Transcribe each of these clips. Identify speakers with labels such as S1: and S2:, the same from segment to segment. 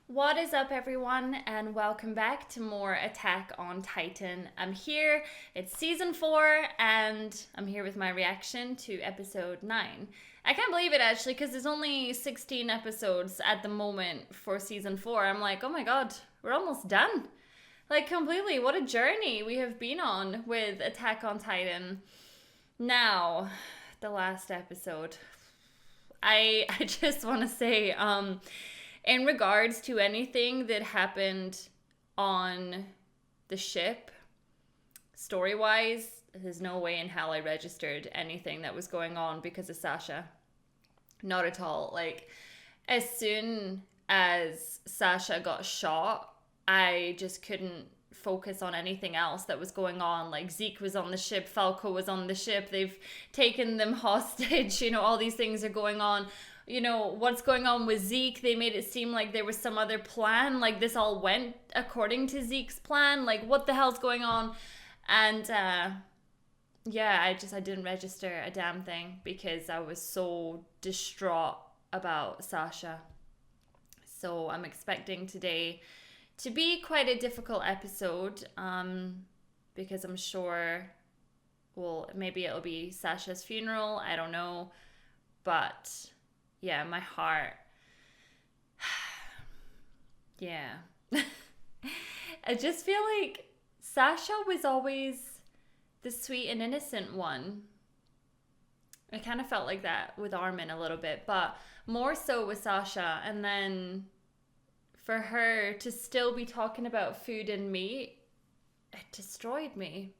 S1: What is up, everyone, and welcome back to more Attack on Titan. I'm here, it's season 4, and I'm here with my reaction to episode 9. I can't believe it, actually, because there's only 16 episodes at the moment for season 4. I'm like, oh my god, we're almost done. Like, completely, what a journey we have been on with Attack on Titan. Now, the last episode. I just want to say, in regards to anything that happened on the ship, story-wise, there's no way in hell I registered anything that was going on because of Sasha. Not at all. Like, as soon as Sasha got shot, I just couldn't focus on anything else that was going on. Like, Zeke was on the ship, Falco was on the ship, they've taken them hostage, you know, all these things are going on. You know, what's going on with Zeke, they made it seem like there was some other plan, like this all went according to Zeke's plan, like what the hell's going on? And yeah, I didn't register a damn thing because I was so distraught about Sasha. So I'm expecting today to be quite a difficult episode, because I'm sure, well, maybe it'll be Sasha's funeral, I don't know, but yeah, my heart, yeah. I just feel like Sasha was always the sweet and innocent one. I kind of felt like that with Armin a little bit, but more so with Sasha. And then for her to still be talking about food and meat, it destroyed me,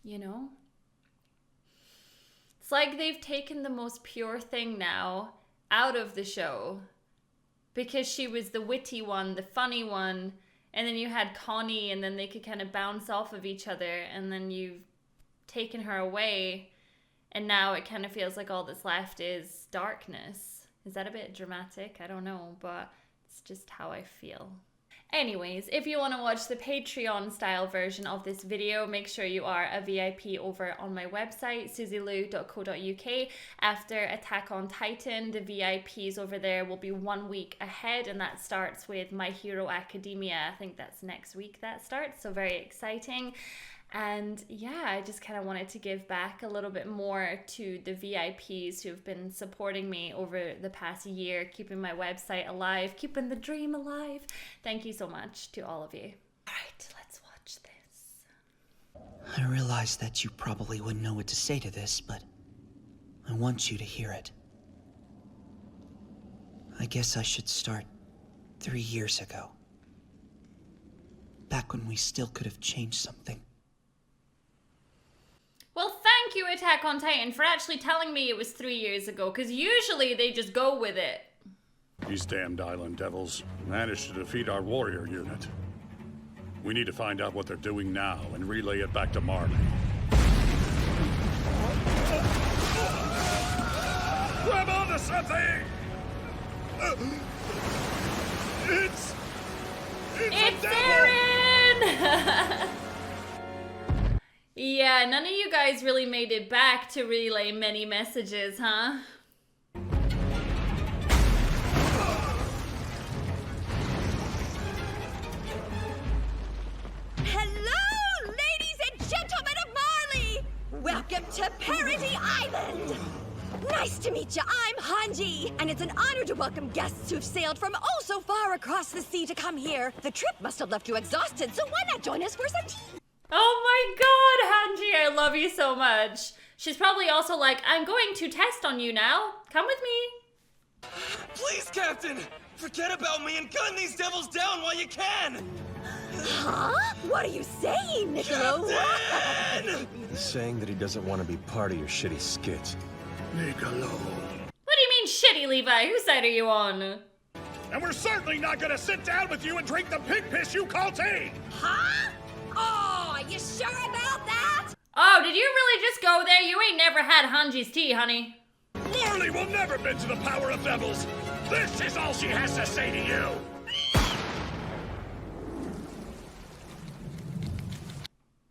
S1: you know? It's like they've taken the most pure thing now out of the show, because she was the witty one, the funny one, and then you had Connie, and then they could kind of bounce off of each other, and then you've taken her away, and now it kind of feels like all that's left is darkness. Is that a bit dramatic? I don't know, but it's just how I feel. Anyways, if you want to watch the Patreon style version of this video, make sure you are a VIP over on my website, suzylu.co.uk. After Attack on Titan, the VIPs over there will be 1 week ahead, and that starts with My Hero Academia. I think that's next week that starts, so very exciting. And yeah, I just kind of wanted to give back a little bit more to the VIPs who've been supporting me over the past year, keeping my website alive, keeping the dream alive. Thank you so much to all of you. All right, let's watch this.
S2: I realize that you probably wouldn't know what to say to this, but I want you to hear it. I guess I should start 3 years ago. Back when we still could have changed something.
S1: Well, thank you, Attack on Titan, for actually telling me it was 3 years ago, because usually they just go with it.
S3: These damned island devils managed to defeat our warrior unit. We need to find out what they're doing now and relay it back to Marley. Grab onto something! It's
S1: Eren! Yeah, none of you guys really made it back to relay many messages, huh?
S4: Hello, ladies and gentlemen of Marley! Welcome to Paradis Island! Nice to meet you, I'm Hanji, and it's an honor to welcome guests who've sailed from oh so far across the sea to come here. The trip must have left you exhausted, so why not join us for some tea?
S1: Oh my god, Hanji, I love you so much. She's probably also like, I'm going to test on you now. Come with me.
S5: Please, Captain! Forget about me and gun these devils down while you can!
S4: Huh? What are you saying, Niccolo?
S5: Captain!
S6: He's saying that he doesn't want to be part of your shitty skits.
S3: Niccolo.
S1: What do you mean shitty, Levi? Whose side are you on?
S3: And we're certainly not gonna sit down with you and drink the pig piss you call tea!
S4: Huh? Oh, you sure about that?
S1: Oh, did you really just go there? You ain't never had Hanji's tea, honey.
S3: Marley will never bend to the power of devils! This is all she has to say to you!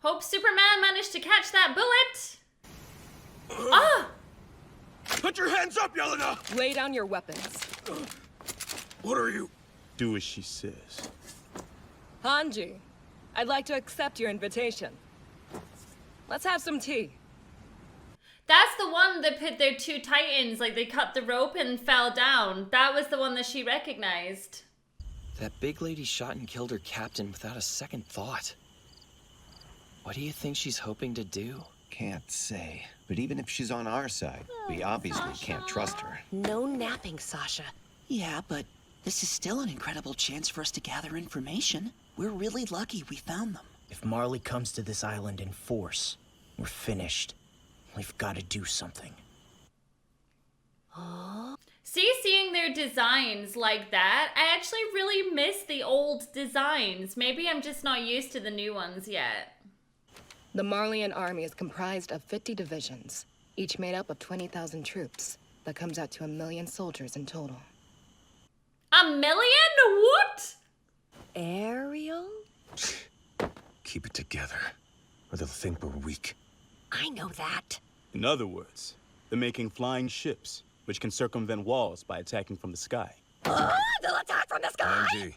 S1: Hope Superman managed to catch that bullet. Ah!
S5: Put your hands up, Yelena!
S7: Lay down your weapons.
S3: What are you?
S7: do as she says.
S8: Hanji, I'd like to accept your invitation. Let's have some tea.
S1: That's the one that put their two titans, like they cut the rope and fell down. That was the one that she recognized.
S2: That big lady shot and killed her captain without a second thought. What do you think she's hoping to do?
S9: Can't say. But even if she's on our side, we obviously can't trust her.
S4: No napping, Sasha.
S2: Yeah, but this is still an incredible chance for us to gather information. We're really lucky we found them.
S10: If Marley comes to this island in force, we're finished. We've got to do something.
S1: See, seeing their designs like that, I actually really miss the old designs. Maybe I'm just not used to the new ones yet.
S8: The Marleyan army is comprised of 50 divisions, each made up of 20,000 troops. That comes out to 1 million soldiers in total.
S1: 1 million? What?
S4: Ariel?
S6: Keep it together, or they'll think we're weak.
S4: I know that.
S7: In other words, they're making flying ships, which can circumvent walls by attacking from the sky.
S4: They'll attack from the sky!
S6: Angie.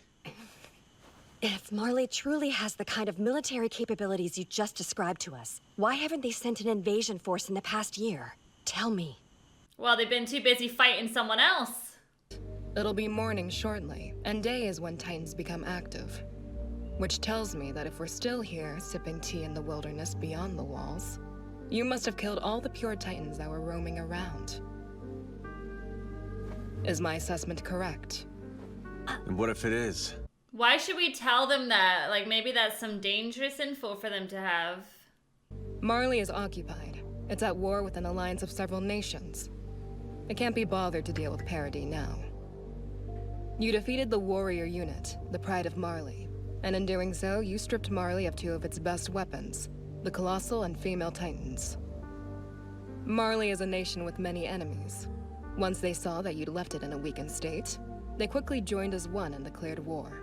S4: If Marley truly has the kind of military capabilities you just described to us, why haven't they sent an invasion force in the past year? Tell me.
S1: Well, they've been too busy fighting someone else.
S8: It'll be morning shortly, and day is when Titans become active. Which tells me that if we're still here, sipping tea in the wilderness beyond the walls, you must have killed all the pure Titans that were roaming around. Is my assessment correct?
S6: And what if it is?
S1: Why should we tell them that? Like, maybe that's some dangerous info for them to have.
S8: Marley is occupied. It's at war with an alliance of several nations. It can't be bothered to deal with Paradis now. You defeated the warrior unit, the Pride of Marley, and in doing so, you stripped Marley of 2 of its best weapons, the Colossal and Female Titans. Marley is a nation with many enemies. Once they saw that you'd left it in a weakened state, they quickly joined as one and declared war.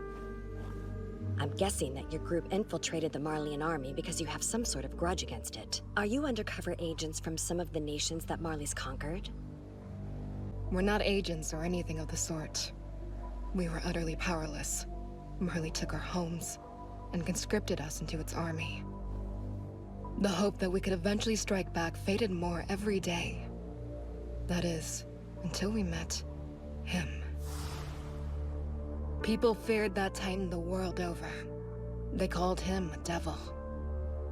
S4: I'm guessing that your group infiltrated the Marleyan army because you have some sort of grudge against it. Are you undercover agents from some of the nations that Marley's conquered?
S8: We're not agents or anything of the sort. We were utterly powerless. Marley took our homes and conscripted us into its army. The hope that we could eventually strike back faded more every day. That is, until we met him. People feared that Titan the world over. They called him a devil.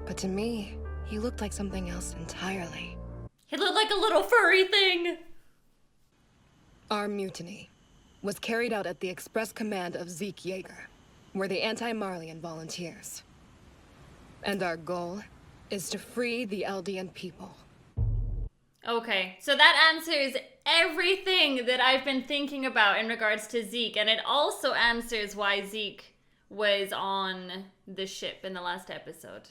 S8: But to me, he looked like something else entirely.
S1: He looked like a little furry thing.
S8: Our mutiny was carried out at the express command of Zeke Yeager. We're the anti-Marleyan volunteers. And our goal is to free the Eldian people.
S1: Okay, so that answers everything that I've been thinking about in regards to Zeke, and it also answers why Zeke was on the ship in the last episode.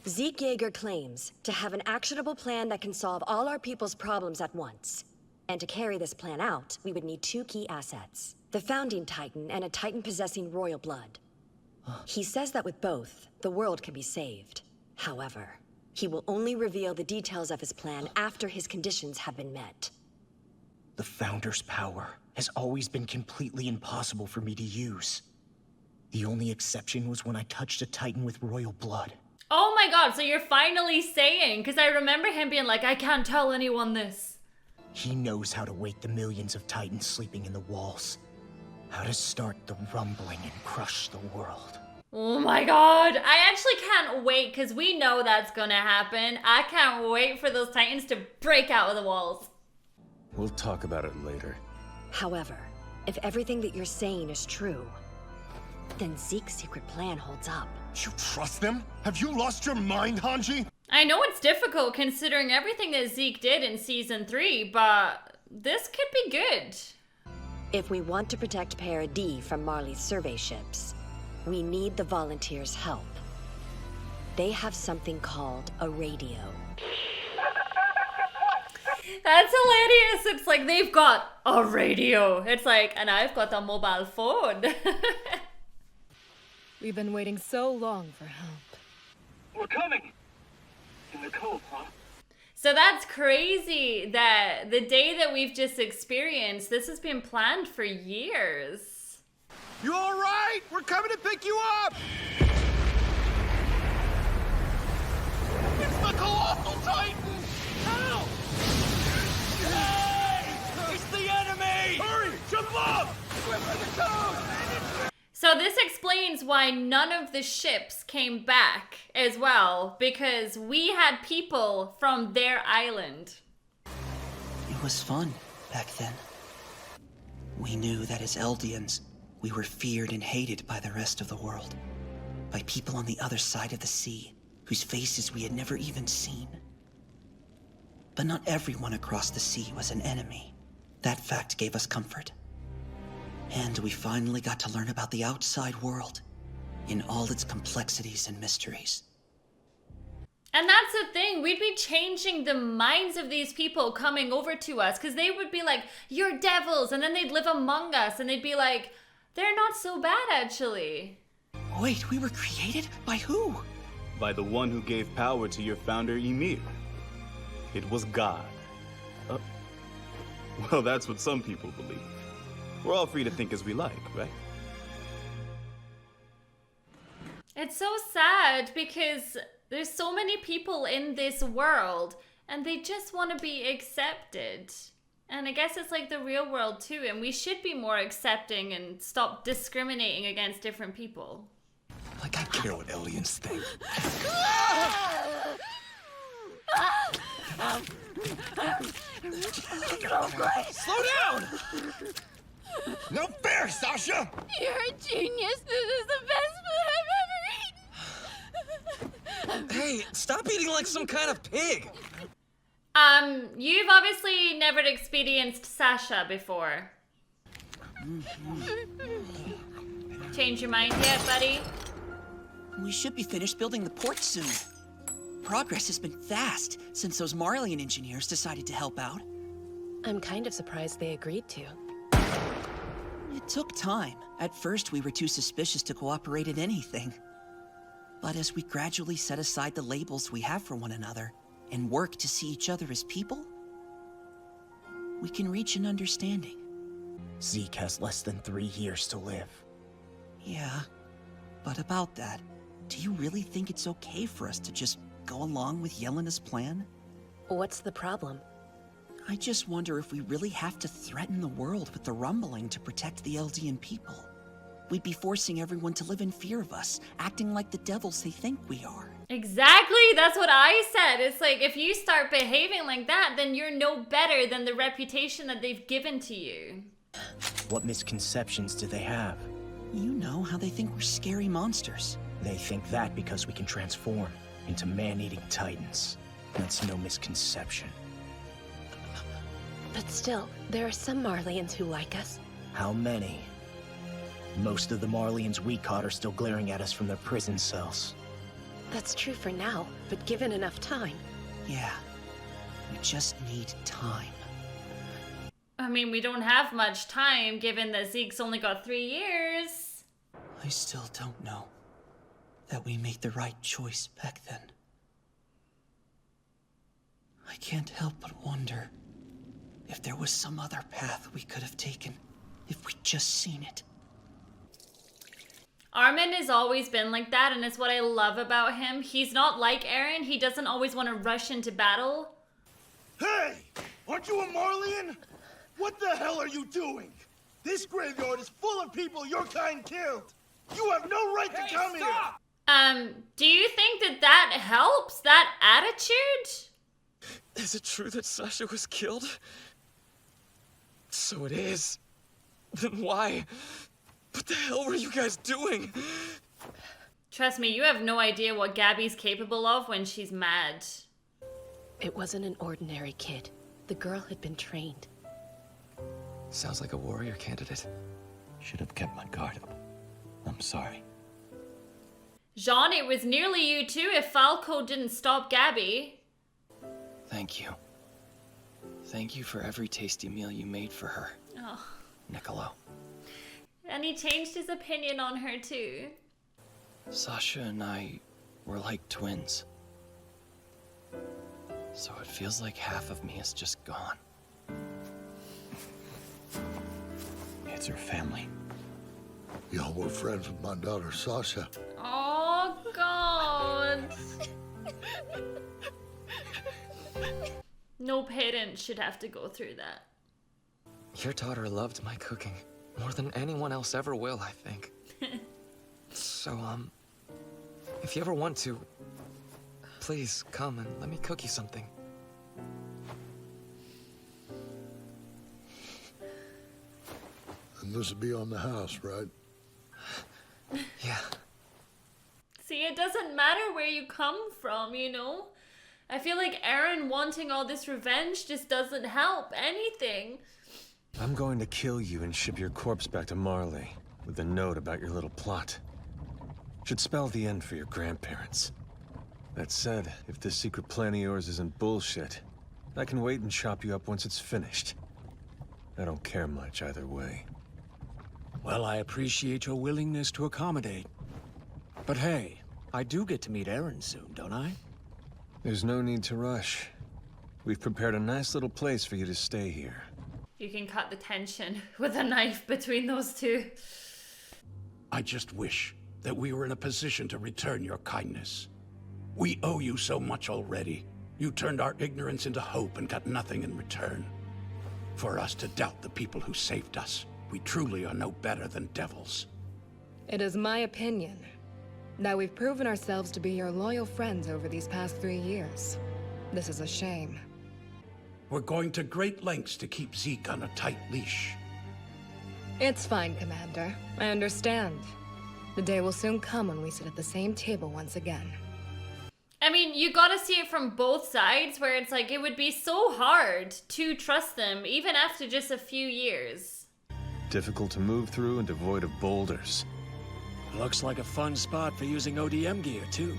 S4: Zeke Yeager claims to have an actionable plan that can solve all our people's problems at once. And to carry this plan out, we would need 2 key assets. The Founding Titan and a Titan possessing royal blood. He says that with both, the world can be saved. However, he will only reveal the details of his plan after his conditions have been met.
S10: The Founder's power has always been completely impossible for me to use. The only exception was when I touched a Titan with royal blood.
S1: Oh my god, so you're finally saying, because I remember him being like, I can't tell anyone this.
S10: He knows how to wake the millions of Titans sleeping in the walls. How to start the rumbling and crush the world.
S1: Oh my god, I actually can't wait, because we know that's gonna happen. I can't wait for those Titans to break out of the walls.
S6: We'll talk about it later.
S4: However, if everything that you're saying is true, then Zeke's secret plan holds up.
S11: You trust them? Have you lost your mind, Hanji?
S1: I know it's difficult considering everything that Zeke did in Season 3, but this could be good.
S4: If we want to protect Paradis from Marley's survey ships, we need the volunteers' help. They have something called a radio.
S1: That's hilarious. It's like they've got a radio. It's like, and I've got a mobile phone.
S8: We've been waiting so long for help.
S12: We're coming! In the cove, huh?
S1: So that's crazy that the day that we've just experienced, this has been planned for years.
S6: You all right? We're coming to pick you up!
S5: It's the Colossal Titan! Help! Hey! It's the enemy!
S6: Hurry! Jump up!
S5: We're for the code!
S1: So this explains why none of the ships came back as well, because we had people from their island.
S13: It was fun back then. We knew that as Eldians, we were feared and hated by the rest of the world. By people on the other side of the sea, whose faces we had never even seen. But not everyone across the sea was an enemy. That fact gave us comfort. And we finally got to learn about the outside world in all its complexities and mysteries.
S1: And that's the thing, we'd be changing the minds of these people coming over to us, because they would be like, you're devils, and then they'd live among us, and they'd be like, they're not so bad actually.
S13: Wait, we were created? By who?
S7: By the one who gave power to your founder, Ymir. It was God. Well, that's what some people believe. We're all free to think as we like, right?
S1: It's so sad because there's so many people in this world and they just want to be accepted. And I guess it's like the real world too, and we should be more accepting and stop discriminating against different people.
S6: Like I care what Eldians think.
S5: Slow down!
S11: No fair, Sasha!
S4: You're a genius. This is the best food I've ever eaten.
S5: Hey, stop eating like some kind of pig!
S1: You've obviously never experienced Sasha before. Change your mind yet, buddy?
S13: We should be finished building the port soon. Progress has been fast since those Marleyan engineers decided to help out.
S14: I'm kind of surprised they agreed to.
S13: It took time. At first, we were too suspicious to cooperate in anything. But as we gradually set aside the labels we have for one another and work to see each other as people, we can reach an understanding.
S10: Zeke has less than 3 years to live.
S13: Yeah, but about that, do you really think it's okay for us to just go along with Yelena's plan?
S14: What's the problem?
S13: I just wonder if we really have to threaten the world with the rumbling to protect the Eldian people. We'd be forcing everyone to live in fear of us, acting like the devils they think we are.
S1: Exactly, that's what I said. It's like, if you start behaving like that, then you're no better than the reputation that they've given to you.
S10: What misconceptions do they have?
S13: You know how they think we're scary monsters.
S10: They think that because we can transform into man-eating titans. That's no misconception.
S14: But still, there are some Marleyans who like us.
S10: How many? Most of the Marleyans we caught are still glaring at us from their prison cells.
S14: That's true for now, but given enough time.
S13: Yeah, we just need time.
S1: I mean, we don't have much time, given that Zeke's only got 3 years.
S13: I still don't know that we made the right choice back then. I can't help but wonder if there was some other path we could have taken, if we'd just seen it.
S1: Armin has always been like that, and it's what I love about him. He's not like Eren. He doesn't always want to rush into battle.
S11: Hey! Aren't you a Marleyan? What the hell are you doing? This graveyard is full of people your kind killed. You have no right to come here!
S1: Do you think that that helps? That attitude?
S2: Is it true that Sasha was killed? So it is. Then why? What the hell were you guys doing?
S1: Trust me, you have no idea what Gabby's capable of when she's mad.
S14: It wasn't an ordinary kid. The girl had been trained.
S2: Sounds like a warrior candidate.
S9: Should have kept my guard up. I'm sorry.
S1: Jean, it was nearly you too if Falco didn't stop Gabby.
S2: Thank you. Thank you for every tasty meal you made for her,
S1: Oh.
S2: Niccolo.
S1: And he changed his opinion on her too.
S2: Sasha and I were like twins. So it feels like half of me is just gone.
S9: It's her family.
S15: Y'all were friends with my daughter, Sasha.
S1: Oh, God. No parent should have to go through that.
S2: Your daughter loved my cooking more than anyone else ever will, I think. So, if you ever want to, please come and let me cook you something.
S15: And this will be on the house, right?
S2: Yeah.
S1: See, it doesn't matter where you come from, you know? I feel like Aaron wanting all this revenge just doesn't help anything.
S6: I'm going to kill you and ship your corpse back to Marley with a note about your little plot. Should spell the end for your grandparents. That said, if this secret plan of yours isn't bullshit, I can wait and chop you up once it's finished. I don't care much either way.
S16: Well, I appreciate your willingness to accommodate. But hey, I do get to meet Aaron soon, don't I?
S6: There's no need to rush. We've prepared a nice little place for you to stay here.
S1: You can cut the tension with a knife between those two.
S3: I just wish that we were in a position to return your kindness. We owe you so much already. You turned our ignorance into hope and got nothing in return. For us to doubt the people who saved us, we truly are no better than devils.
S8: It is my opinion that we've proven ourselves to be your loyal friends over these past 3 years. This is a shame.
S3: We're going to great lengths to keep Zeke on a tight leash.
S8: It's fine, Commander. I understand. The day will soon come when we sit at the same table once again.
S1: I mean, you gotta see it from both sides, where it's like, it would be so hard to trust them, even after just a few years.
S6: Difficult to move through and devoid of boulders.
S16: Looks like a fun spot for using ODM gear, too.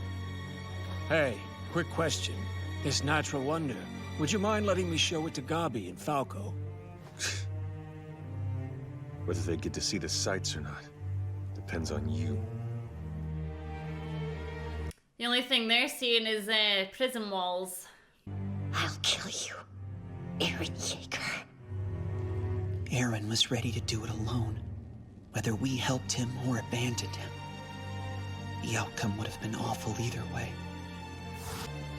S16: Hey, quick question. This natural wonder, would you mind letting me show it to Gabi and Falco?
S6: Whether they get to see the sights or not depends on you.
S1: The only thing they're seeing is prison walls.
S4: I'll kill you, Aaron Yeager.
S13: Aaron was ready to do it alone, whether we helped him or abandoned him. The outcome would have been awful either way.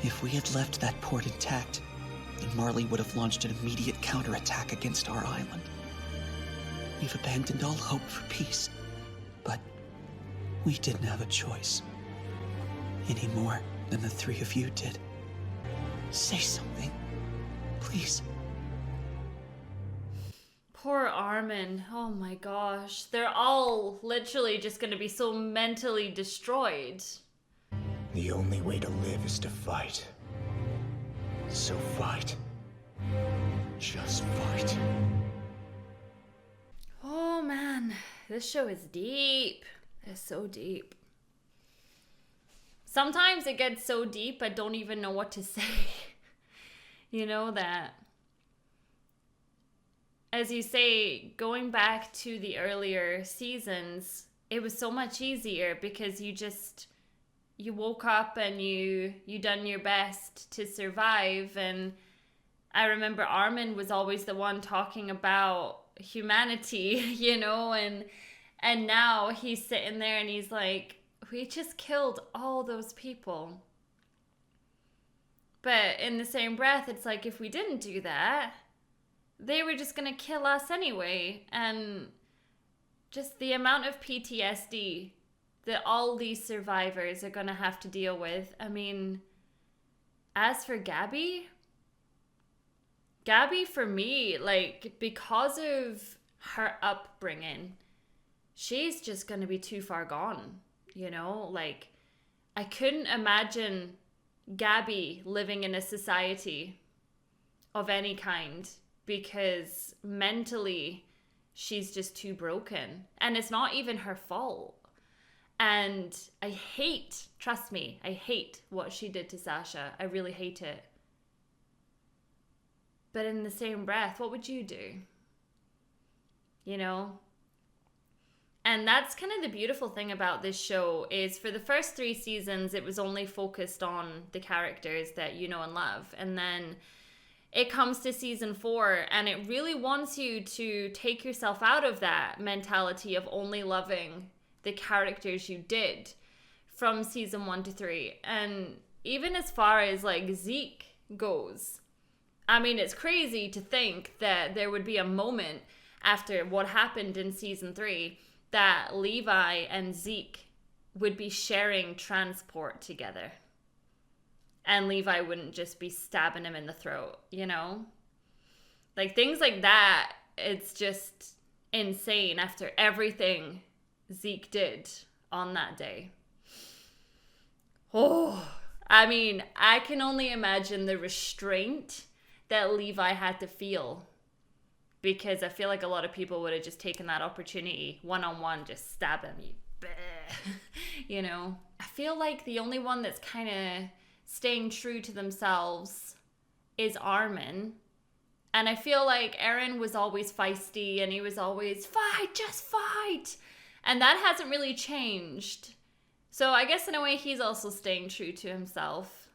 S13: If we had left that port intact, then Marley would have launched an immediate counterattack against our island. We've abandoned all hope for peace, but we didn't have a choice. Any more than the three of you did. Say something, please.
S1: Poor Armin. Oh my gosh. They're all literally just gonna be so mentally destroyed.
S10: The only way to live is to fight. So fight. Just fight.
S1: Oh man, this show is deep. It's so deep. Sometimes it gets so deep I don't even know what to say. You know that. As you say, going back to the earlier seasons, it was so much easier because you woke up and you done your best to survive. And I remember Armin was always the one talking about humanity, you know, and now he's sitting there and he's like, we just killed all those people. But in the same breath, it's like, if we didn't do that, they were just gonna kill us anyway. And just the amount of PTSD that all these survivors are gonna have to deal with. I mean, as for Gabi for me, like, because of her upbringing, she's just gonna be too far gone, you know? Like, I couldn't imagine Gabi living in a society of any kind, because mentally she's just too broken, and it's not even her fault. And I hate, trust me, I hate what she did to Sasha. I really hate it. But in the same breath, what would you do? You know? And that's kind of the beautiful thing about this show, is for the first 3 seasons, it was only focused on the characters that you know and love. And then it comes to season 4 and it really wants you to take yourself out of that mentality of only loving the characters you did from season 1 to 3. And even as far as like Zeke goes, I mean, it's crazy to think that there would be a moment after what happened in season 3 that Levi and Zeke would be sharing transport together. And Levi wouldn't just be stabbing him in the throat, you know? Like, things like that, it's just insane after everything Zeke did on that day. Oh, I mean, I can only imagine the restraint that Levi had to feel, because I feel like a lot of people would have just taken that opportunity one-on-one, just stab him, you know? I feel like the only one that's kind of staying true to themselves is Armin. And I feel like Eren was always feisty and he was always, fight, just fight. And that hasn't really changed. So I guess in a way he's also staying true to himself.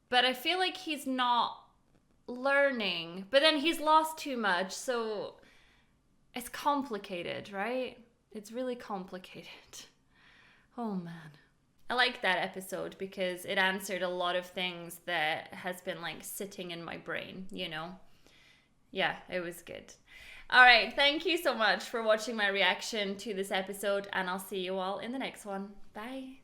S1: But I feel like he's not learning. But then he's lost too much, so it's complicated, right? It's really complicated. Oh man. I like that episode because it answered a lot of things that has been like sitting in my brain, you know? Yeah, it was good. All right, thank you so much for watching my reaction to this episode, and I'll see you all in the next one. Bye.